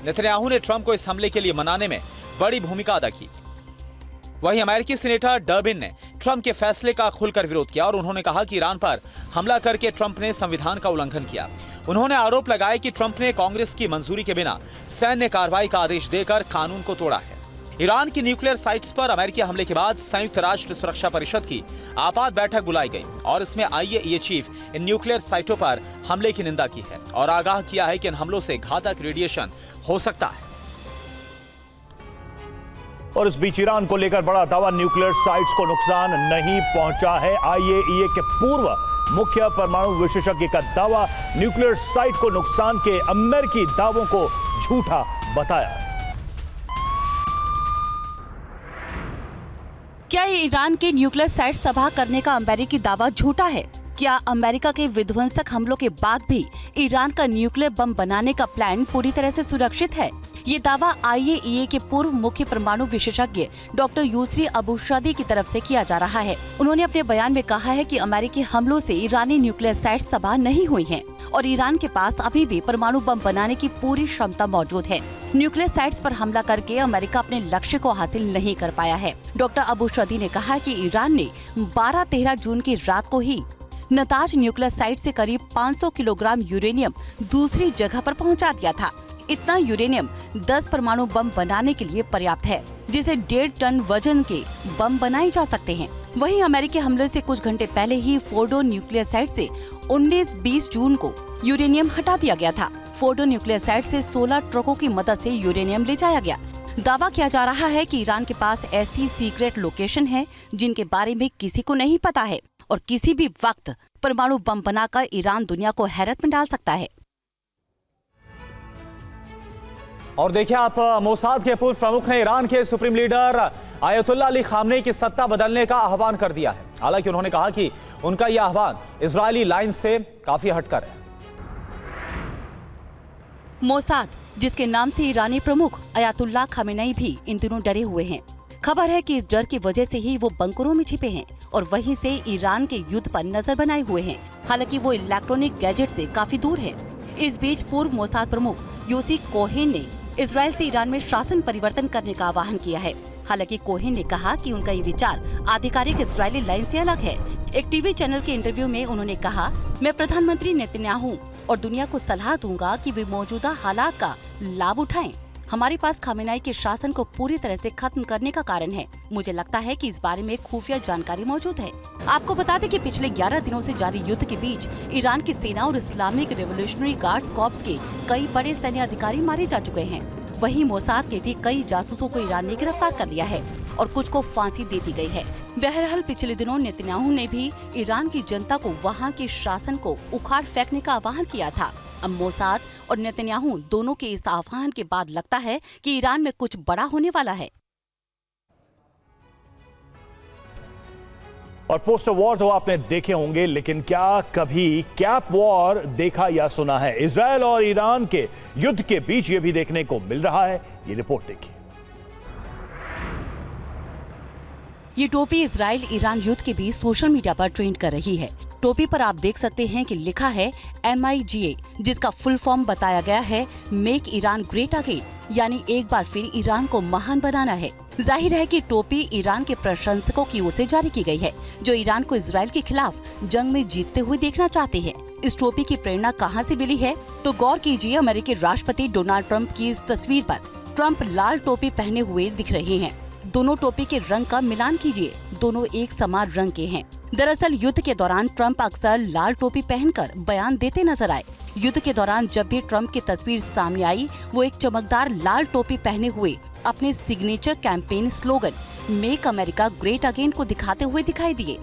नेतन्याहू ने ट्रंप को इस हमले के लिए मनाने में बड़ी भूमिका अदा की। वहीं अमेरिकी सीनेटर डर्बिन ने ट्रंप के फैसले का खुलकर विरोध किया और उन्होंने कहा कि ईरान पर हमला करके ट्रंप ने संविधान का उल्लंघन किया। उन्होंने आरोप लगाया कि ट्रंप ने कांग्रेस की मंजूरी के बिना सैन्य कार्रवाई का आदेश देकर कानून को तोड़ा है। ईरान की न्यूक्लियर साइट्स पर अमेरिकी हमले के बाद संयुक्त राष्ट्र सुरक्षा परिषद की आपात बैठक बुलाई गई और इसमें आईएईए चीफ इन न्यूक्लियर साइटों पर हमले की निंदा की है और आगाह किया है कि इन हमलों से घातक रेडिएशन हो सकता है।
और इस बीच ईरान को लेकर बड़ा दावा, न्यूक्लियर साइट्स को नुकसान नहीं पहुंचा है। आईएईए के पूर्व मुख्य परमाणु विशेषज्ञ का दावा, न्यूक्लियर साइट को नुकसान के अमेरिकी दावों को झूठा बताया।
क्या ईरान के न्यूक्लियर साइट्स तबाह करने का अमेरिकी दावा झूठा है? क्या अमेरिका के विध्वंसक हमलों के बाद भी ईरान का न्यूक्लियर बम बनाने का प्लान पूरी तरह से सुरक्षित है? ये दावा आईएईए के पूर्व मुख्य परमाणु विशेषज्ञ डॉक्टर यूसरी अबूशादी की तरफ से किया जा रहा है। उन्होंने अपने बयान में कहा है कि अमेरिकी हमलों से ईरानी न्यूक्लियर साइट्स तबाह नहीं हुई हैं और ईरान के पास अभी भी परमाणु बम बनाने की पूरी क्षमता मौजूद है। न्यूक्लियर साइट्स पर हमला करके अमेरिका अपने लक्ष्य को हासिल नहीं कर पाया है। डॉक्टर अबूशादी ने कहा कि ईरान ने 12-13 जून की रात को ही नताज न्यूक्लियर साइट से करीब 500 किलोग्राम यूरेनियम दूसरी जगह पर पहुंचा दिया था। इतना यूरेनियम 10 परमाणु बम बनाने के लिए पर्याप्त है, जिसे 1.5 टन वजन के बम बनाए जा सकते हैं। वहीं अमेरिकी हमले से कुछ घंटे पहले ही फोर्डो न्यूक्लियर साइट से 19-20 जून को यूरेनियम हटा दिया गया था। फोर्डो न्यूक्लियर साइट से 16 ट्रकों की मदद से यूरेनियम ले जाया गया। दावा किया जा रहा है कि ईरान के पास ऐसी सीक्रेट लोकेशन है जिनके बारे में किसी को नहीं पता है और किसी भी वक्त परमाणु बम बनाकर ईरान दुनिया को हैरत में डाल सकता है।
और देखिए आप, मोसाद के पूर्व प्रमुख ने ईरान के supreme leader Ayatollah Ali Khamenei की सत्ता बदलने का आह्वान कर दिया है। हालांकि उन्होंने कहा कि उनका यह आह्वान इजरायली लाइन से काफी हटकर है।
मोसाद, जिसके नाम से ईरानी प्रमुख आयतुल्लाह खामेनेई भी इन दिनों डरे हुए हैं। खबर है कि इस डर की वजह से ही वो बंकरों में छिपे हैं और वहीं से ईरान के युद्ध पर नजर बनाए हुए हैं। हालांकि वो इलेक्ट्रॉनिक गैजेट से काफी दूर है। इस बीच पूर्व मोसाद प्रमुख योसी कोहेन ने इजरायल से ईरान में शासन परिवर्तन करने का आह्वान किया है। हालांकि कोहेन ने कहा कि उनका ये विचार आधिकारिक इजरायली लाइन से अलग है। एक टीवी चैनल के इंटरव्यू में उन्होंने कहा, मैं प्रधानमंत्री नेतन्याहू और दुनिया को सलाह दूंगा कि वे मौजूदा हालात का लाभ उठाएं। हमारे पास खामेनेई के शासन को पूरी तरह से खत्म करने का कारण है। मुझे लगता है कि इस बारे में खुफिया जानकारी मौजूद है। आपको बता दें कि पिछले 11 दिनों से जारी युद्ध के बीच ईरान की सेना और इस्लामिक रेवोल्यूशनरी गार्ड्स कॉर्प्स के कई बड़े सैन्य अधिकारी मारे जा चुके हैं। वहीं मोसाद के भी कई जासूसों को ईरान ने गिरफ्तार कर लिया है और कुछ को फांसी दे दी गई है। बहरहाल पिछले दिनों नेतन्याहू ने भी ईरान की जनता को वहां के शासन को उखाड़ फेंकने का आह्वान किया था। अब मोसाद और नेतन्याहू दोनों के इस आह्वान के बाद लगता है कि ईरान में कुछ बड़ा होने वाला है।
और पोस्टर वॉर तो आपने देखे होंगे, लेकिन क्या कभी कैप वॉर देखा या सुना है? इजरायल और ईरान के युद्ध के बीच ये भी देखने को मिल रहा है। ये रिपोर्ट देखिए।
ये टोपी इजराइल ईरान युद्ध के बीच सोशल मीडिया पर ट्रेंड कर रही है। टोपी पर आप देख सकते हैं कि लिखा है MIGA, जिसका फुल फॉर्म बताया गया है मेक ईरान ग्रेट अगेन, यानी एक बार फिर ईरान को महान बनाना है। जाहिर है कि टोपी ईरान के प्रशंसकों की ओर से जारी की गई है, जो ईरान को इजराइल के खिलाफ जंग में जीतते हुए देखना चाहते हैं। इस टोपी की प्रेरणा कहां से मिली है, तो गौर कीजिए अमेरिकी राष्ट्रपति डोनाल्ड ट्रंप की इस तस्वीर पर। ट्रंप लाल टोपी पहने हुए दिख रहे हैं। दोनों टोपी के रंग का मिलान कीजिए, दोनों एक समान रंग के हैं। दरअसल युद्ध के दौरान ट्रंप अक्सर लाल टोपी पहनकर बयान देते नजर आए। युद्ध के दौरान जब भी ट्रंप की तस्वीर सामने आई, वो एक चमकदार लाल टोपी पहने हुए अपने signature campaign slogan make America great again को दिखाते हुए दिखाई दिए।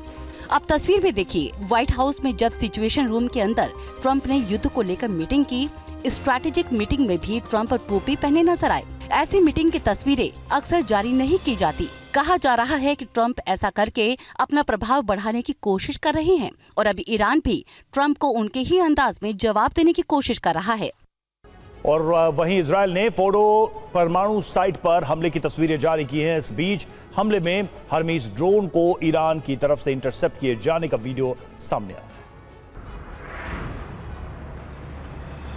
अब तस्वीर में देखिए, व्हाइट हाउस में जब सिचुएशन रूम के अंदर ट्रंप ने युद्ध को लेकर मीटिंग की, स्ट्रैटेजिक मीटिंग में भी ट्रंप टोपी पहने नजर आए। ऐसी मीटिंग की तस्वीरें अक्सर जारी नहीं की जाती। कहा जा रहा है कि ट्रंप ऐसा करके अपना प्रभाव बढ़ाने की कोशिश कर रहे हैं और अभी ईरान भी ट्रंप को उनके ही अंदाज में जवाब देने की कोशिश कर रहा है।
और वहीं इजरायल ने फोर्डो परमाणु साइट पर हमले की तस्वीरें जारी की हैं। इस बीच हमले में हर्मीज ड्रोन को ईरान की तरफ से इंटरसेप्ट किए जाने का वीडियो सामने आया।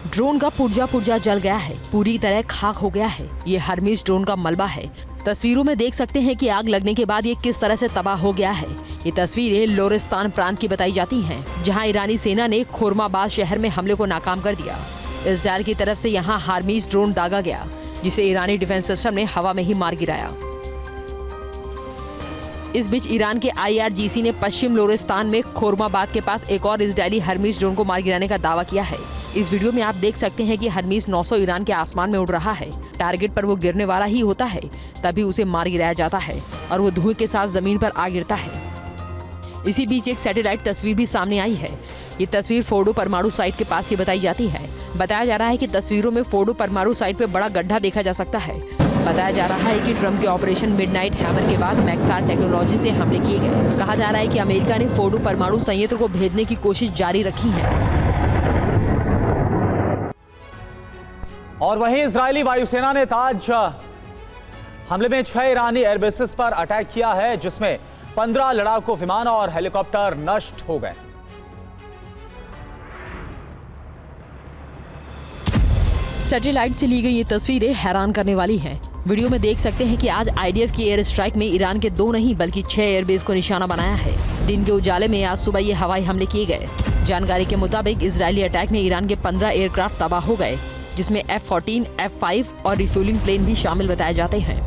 ड्रोन का पुर्जा जल गया है, पूरी तरह खाक हो गया है। ये हर्मीज ड्रोन का मलबा है। तस्वीरों में देख सकते हैं कि आग लगने के बाद ये किस तरह से तबाह हो गया है। ये तस्वीरें लोरिस्तान प्रांत की बताई जाती हैं, जहां ईरानी सेना ने खोरमाबाद शहर में हमले को नाकाम कर दिया। इजरायल की तरफ से यहां हार्मीज ड्रोन दागा गया, जिसे ईरानी डिफेंस सिस्टम ने हवा में ही मार गिराया। इस बीच ईरान के IRGC ने पश्चिम लोरिस्तान में खोरमाबाद के पास एक और इजरायली हर्मीज ड्रोन को मार गिराने का दावा किया है। इस वीडियो में आप देख सकते हैं कि हर्मीज 900 ईरान के आसमान में उड़ रहा है। टारगेट पर वो गिरने वाला ही होता है, तभी उसे मार गिराया जाता है और वो धुएं के साथ जमीन पर आ गिरता है। इसी बीच एक सैटेलाइट तस्वीर भी सामने आई है। ये तस्वीर फोर्डो परमाणु साइट के पास की बताई जाती है। बताया जा रहा है कि तस्वीरों में फोर्डो परमाणु साइट पे बड़ा गड्ढा देखा जा सकता है। बताया जा रहा है कि ट्रंप के ऑपरेशन मिडनाइट हैमर के बाद मैक्सार टेक्नोलॉजी से हमले किए गए। कहा जा रहा है कि अमेरिका ने फोर्डो परमाणु संयंत्र को भेजने की कोशिश जारी रखी है।
और वहीं इजरायली वायुसेना ने ताज हमले में 6 ईरानी एयरबेसेस पर अटैक किया है, जिसमें 15 लड़ाकू विमान और हेलीकॉप्टर नष्ट हो गए।
सैटेलाइट से ली गई ये तस्वीरें हैरान करने वाली हैं। वीडियो में देख सकते हैं कि आज IDF की एयर स्ट्राइक में ईरान के 2 नहीं बल्कि 6 एयरबेस को निशाना बनाया है। दिन के उजाले में आज सुबह ये हवाई हमले किए गए। जानकारी के मुताबिक इजरायली अटैक में ईरान के 15 एयरक्राफ्ट तबाह हो गए, जिसमें F-14, F-5 और रिफ्यूलिंग प्लेन भी शामिल बताए जाते हैं।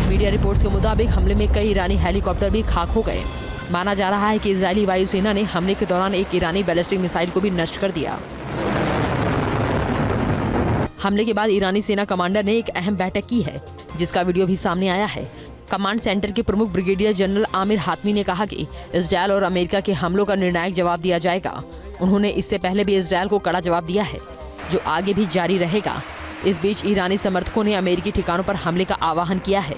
मीडिया रिपोर्ट्स के मुताबिक हमले में कई ईरानी हेलीकॉप्टर भी खाक हो गए। माना जा रहा है कि इजरायली वायुसेना ने हमले के दौरान एक ईरानी बैलिस्टिक मिसाइल को भी नष्ट कर दिया। हमले के बाद ईरानी सेना कमांडर ने एक अहम बैठक की है, जिसका वीडियो भी सामने आया है। कमांड सेंटर के प्रमुख ब्रिगेडियर जनरल आमिर हातमी ने कहा कि इजरायल और अमेरिका के हमलों का निर्णायक जवाब दिया जाएगा। उन्होंने इससे पहले भी इजरायल को कड़ा जवाब दिया है, जो आगे भी जारी रहेगा। इस बीच ईरानी समर्थकों ने अमेरिकी ठिकानों पर हमले का आह्वान किया है।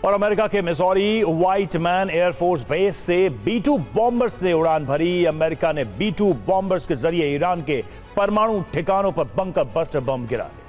और अमेरिका के Missouri white man air force base से B-2 बॉम्बर्स ने उड़ान भरी। अमेरिका ने B-2 बॉम्बर्स के जरिए ईरान के परमाणु ठिकानों पर बंकर बस्टर बम गिराए।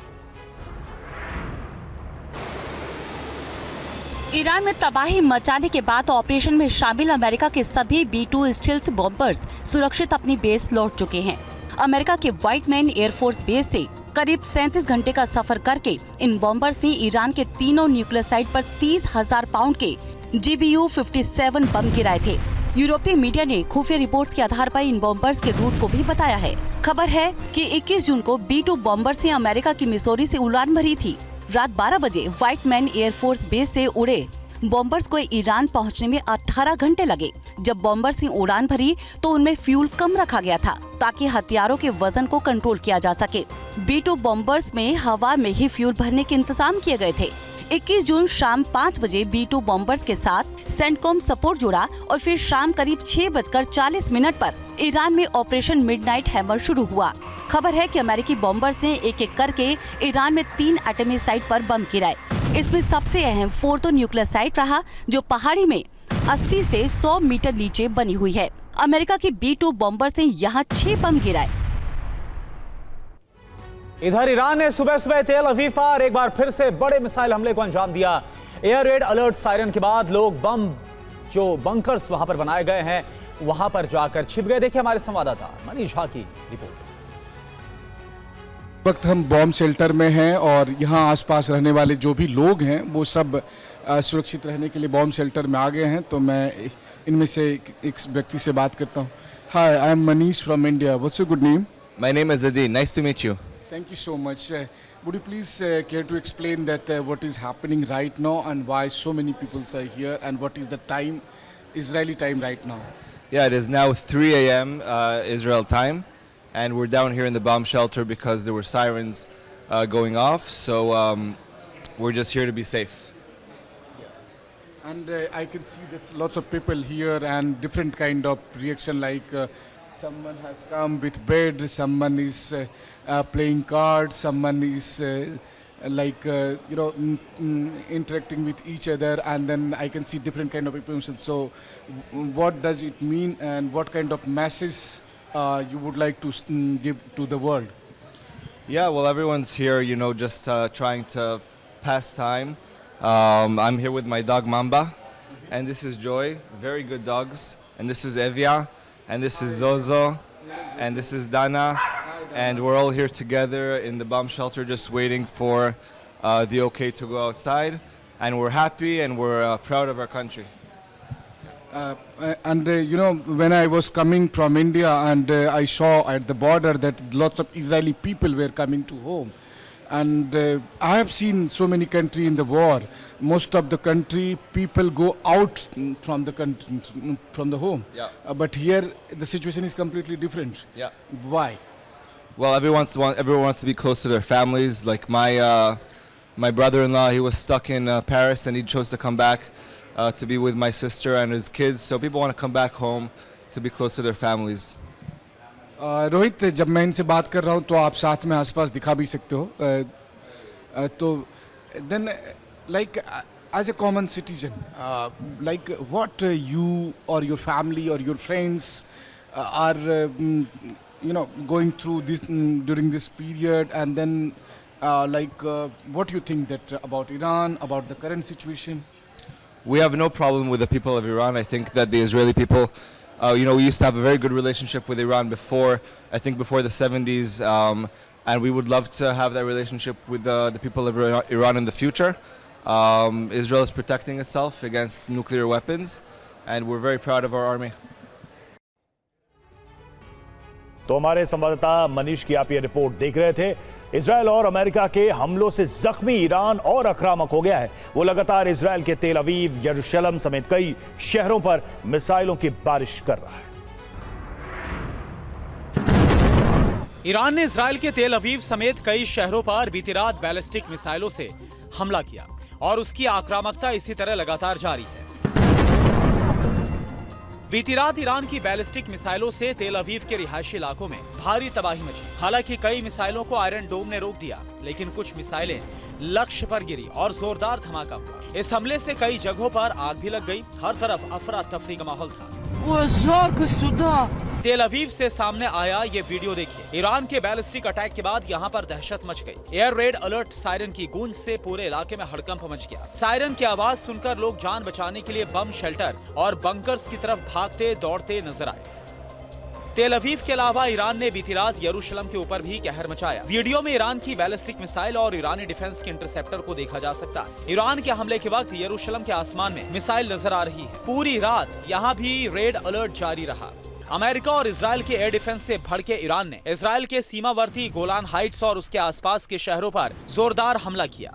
ईरान में तबाही मचाने के बाद ऑपरेशन में शामिल अमेरिका के सभी B-2 स्टील्थ बॉम्बर्स सुरक्षित अपनी बेस लौट चुके हैं। अमेरिका के व्हाइट मैन एयरफोर्स बेस से करीब 37 घंटे का सफर करके इन बॉम्बर्स ने ईरान के तीनों न्यूक्लियर साइट पर 30,000 पाउंड के GBU-57 बम गिराए थे। यूरोपीय मीडिया ने खुफिया रिपोर्ट्स के आधार पर इन बॉम्बर्स के रूट को भी बताया है। खबर है कि 21 जून को B-2 बॉम्बर्स ने अमेरिका की मिसौरी से उड़ान भरी थी। रात 12 बजे व्हाइट मैन एयरफोर्स बेस से उड़े बॉम्बर्स को ईरान पहुंचने में 18 घंटे लगे। जब बॉम्बर्स ने उड़ान भरी तो उनमें फ्यूल कम रखा गया था, ताकि हथियारों के वजन को कंट्रोल किया जा सके। B-2 बॉम्बर्स में हवा में ही फ्यूल भरने के इंतजाम किए गए थे। 21 जून शाम 5 बजे B-2 बॉम्बर्स के साथ सेंटकॉम सपोर्ट जुड़ा और फिर शाम करीब 6:40 पर ईरान में ऑपरेशन मिडनाइट हैमर शुरू हुआ। खबर है कि अमेरिकी बॉम्बर्स ने एक एक करके ईरान में 3 एटमी साइट पर बम गिराए। इसमें सबसे अहम फोर्दो न्यूक्लियर साइट रहा, जो पहाड़ी में 80 से 100 मीटर नीचे बनी हुई है। अमेरिका के B-2 बॉम्बर्स ने यहाँ 6 बम गिराए।
इधर ईरान ने सुबह सुबह तेल अवीव पर एक बार फिर से बड़े मिसाइल हमले को अंजाम दिया। एयर रेड अलर्ट सायरन के बाद लोग बम जो बंकर्स वहां पर बनाए गए हैं वहां पर जाकर छिप गए। देखिए हमारे संवाददाता मनीष झा की रिपोर्ट।
वक्त हम बॉम्ब शेल्टर में हैं और यहाँ आसपास रहने वाले जो भी लोग हैं वो सब सुरक्षित रहने के लिए बॉम्ब शेल्टर में आ गए हैं। तो मैं इनमें से एक व्यक्ति से बात करता हूँ। Hi, I am Manish from India. What's your good name?
My name is Adi. Nice to meet you.
Thank you so much. Would you please care to explain that what is happening right now and why so many people are here and what is the time, Israeli time right now?
Yeah, it is now 3 a.m. Israel time, and we're down here in the bomb shelter because there were sirens going off. So we're just here to be safe.
And I can see that lots of people here and different kind of reaction, like someone has come with bread, someone is playing cards, someone is interacting with each other, and then I can see different kind of emotions. So what does it mean and what kind of message you would like to give to the world?
Yeah, well, everyone's here, just trying to pass time. I'm here with my dog Mamba, and this is Joy, very good dogs, and this is Evia, and this is Zozo, and this is Dana, and we're all here together in the bomb shelter just waiting for the okay to go outside, and we're happy and we're proud of our country.
When I was coming from India and I saw at the border that lots of Israeli people were coming to home. And I have seen so many countries in the war. Most of the country people go out from the country, from the home.
Yeah.
But here the situation is completely different.
Yeah.
Why?
Well, everyone wants to be close to their families. Like my brother-in-law, he was stuck in Paris and he chose to come back to be with my sister and his kids. So people want to come back home to be close to their families.
Rohit, जब मैं इनसे बात कर रहा हूँ तो आप साथ में आसपास दिखा भी सकते हो। तो then like as a common citizen, like what you or your family or your friends are going through this during this period, and then what do you think that about Iran, about the current situation?
We have no problem with the people of Iran. I think that the Israeli people, we used to have a very good relationship with Iran before the 70s, and we would love to have that relationship with the people of Iran in the future. Israel is protecting itself against nuclear weapons, and we're very proud of our army.
तो हमारे संवाददाता मनीष की आप ये report देख रहे थे। Israel और अमेरिका के हमलों से जख्मी ईरान और आक्रामक हो गया है। वो लगातार इजरायल के तेल अवीव, यरूशलेम समेत कई शहरों पर मिसाइलों की बारिश कर रहा है।
ईरान ने इजरायल के तेल अवीव समेत कई शहरों पर बीती रात बैलिस्टिक मिसाइलों से हमला किया और उसकी आक्रामकता इसी तरह लगातार जारी है। बीती रात ईरान की बैलिस्टिक मिसाइलों से तेल अवीव के रिहायशी इलाकों में भारी तबाही मची। हालांकि कई मिसाइलों को आयरन डोम ने रोक दिया, लेकिन कुछ मिसाइलें लक्ष्य पर गिरी और जोरदार धमाका हुआ। इस हमले से कई जगहों पर आग भी लग गई। हर तरफ अफरा तफरी का माहौल था। तेल अवीव से सामने आया ये वीडियो देखिए। ईरान के बैलिस्टिक अटैक के बाद यहाँ पर दहशत मच गई। एयर रेड अलर्ट सायरन की गूंज से पूरे इलाके में हड़कंप मच गया। सायरन की आवाज सुनकर लोग जान बचाने के लिए बम शेल्टर और बंकर्स की तरफ भागते दौड़ते नजर आए। तेल अवीव के अलावा ईरान ने बीती रात यरूशलेम के ऊपर भी कहर मचाया। वीडियो में ईरान की बैलिस्टिक मिसाइल और ईरानी डिफेंस के इंटरसेप्टर को देखा जा सकता है। ईरान के हमले के वक्त यरूशलेम के आसमान में मिसाइल नजर आ रही है। पूरी रात यहाँ भी रेड अलर्ट जारी रहा। अमेरिका और इजरायल के एयर डिफेंस से भड़के ईरान ने इजरायल के सीमावर्ती गोलान हाइट्स और उसके आसपास के शहरों पर जोरदार हमला किया।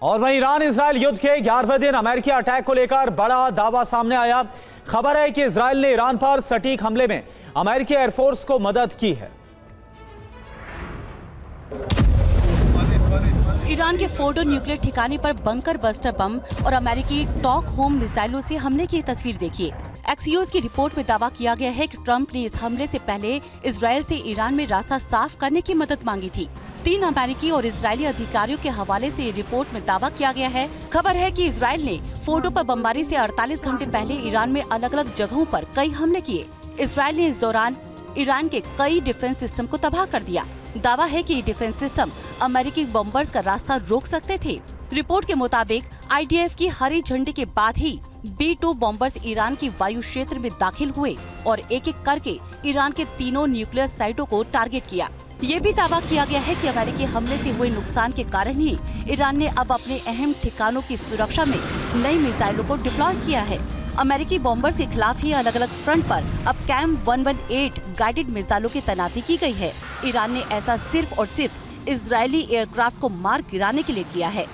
और वहीं ईरान इजरायल युद्ध के 11वें दिन अमेरिकी अटैक को लेकर बड़ा दावा सामने आया। खबर है कि इजरायल ने ईरान पर सटीक हमले में अमेरिकी एयरफोर्स को मदद की है।
ईरान के फोर्डो न्यूक्लियर ठिकाने पर बंकर बस्टर बम और अमेरिकी टॉक होम मिसाइलों से हमले की तस्वीर देखिए। एक्सियोस की रिपोर्ट में दावा किया गया है कि ट्रंप ने इस हमले से पहले इजरायल से ईरान में रास्ता साफ करने की मदद मांगी थी। 3 अमेरिकी और इजरायली अधिकारियों के हवाले से रिपोर्ट में दावा किया गया है। खबर है कि इजरायल ने फोर्डो पर बमबारी से 48 घंटे पहले ईरान में अलग अलग जगहों पर कई हमले किए। इजरायल ने इस दौरान ईरान के कई डिफेंस सिस्टम को तबाह कर दिया। दावा है कि ये डिफेंस सिस्टम अमेरिकी बम्बर्स का रास्ता रोक सकते थे। रिपोर्ट के मुताबिक IDF की हरी झंडी के बाद ही B-2 बॉम्बर्स ईरान की वायु क्षेत्र में दाखिल हुए और एक एक करके ईरान के तीनों न्यूक्लियर साइटों को टारगेट किया। ये भी दावा किया गया है कि अमेरिकी हमले से हुए नुकसान के कारण ही ईरान ने अब अपने अहम ठिकानों की सुरक्षा में नई मिसाइलों को डिप्लॉय किया है। अमेरिकी बॉम्बर्स के खिलाफ ही अलग अलग फ्रंट पर अब कैम 118 गाइडेड मिसाइलों की तैनाती की गई है। ईरान ने ऐसा सिर्फ और सिर्फ इजरायली एयरक्राफ्ट को मार गिराने के लिए किया है।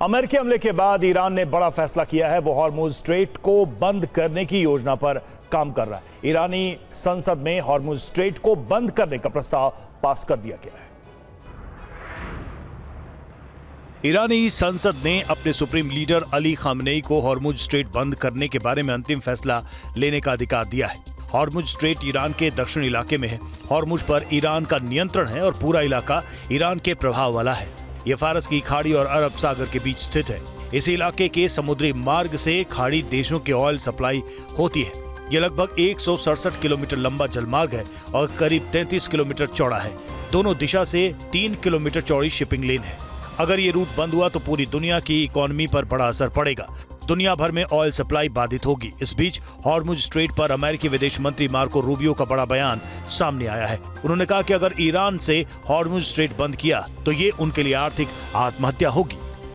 अमेरिकी हमले के बाद ईरान ने बड़ा फैसला किया है। वो हॉर्मुज स्ट्रेट को बंद करने की योजना पर काम कर रहा है। ईरानी संसद में हॉर्मुज स्ट्रेट को बंद करने का प्रस्ताव पास कर दिया गया है। ईरानी संसद ने अपने सुप्रीम लीडर अली खामनेई को हॉर्मुज स्ट्रेट बंद करने के बारे में अंतिम फैसला लेने का अधिकार दिया है। हॉर्मुज स्ट्रेट ईरान के दक्षिण इलाके में है। हॉर्मुज पर ईरान का नियंत्रण है और पूरा इलाका ईरान के प्रभाव वाला है। यह फारस की खाड़ी और अरब सागर के बीच स्थित है। इस इलाके के समुद्री मार्ग से खाड़ी देशों के ऑयल सप्लाई होती है। यह लगभग 167 किलोमीटर लंबा जलमार्ग है और करीब 33 किलोमीटर चौड़ा है। दोनों दिशा से 3 किलोमीटर चौड़ी शिपिंग लेन है। अगर ये रूट बंद हुआ तो पूरी दुनिया की इकोनॉमी पर बड़ा असर पड़ेगा। दुनिया भर में ऑयल सप्लाई बाधित होगी। इस बीच हॉर्मुज स्ट्रेट पर अमेरिकी विदेश मंत्री मार्को रूबियो का बड़ा बयान सामने आया है। उन्होंने कहा कि अगर ईरान से हॉर्मुज स्ट्रेट बंद किया तो ये उनके लिए आर्थिक आत्महत्या होगी।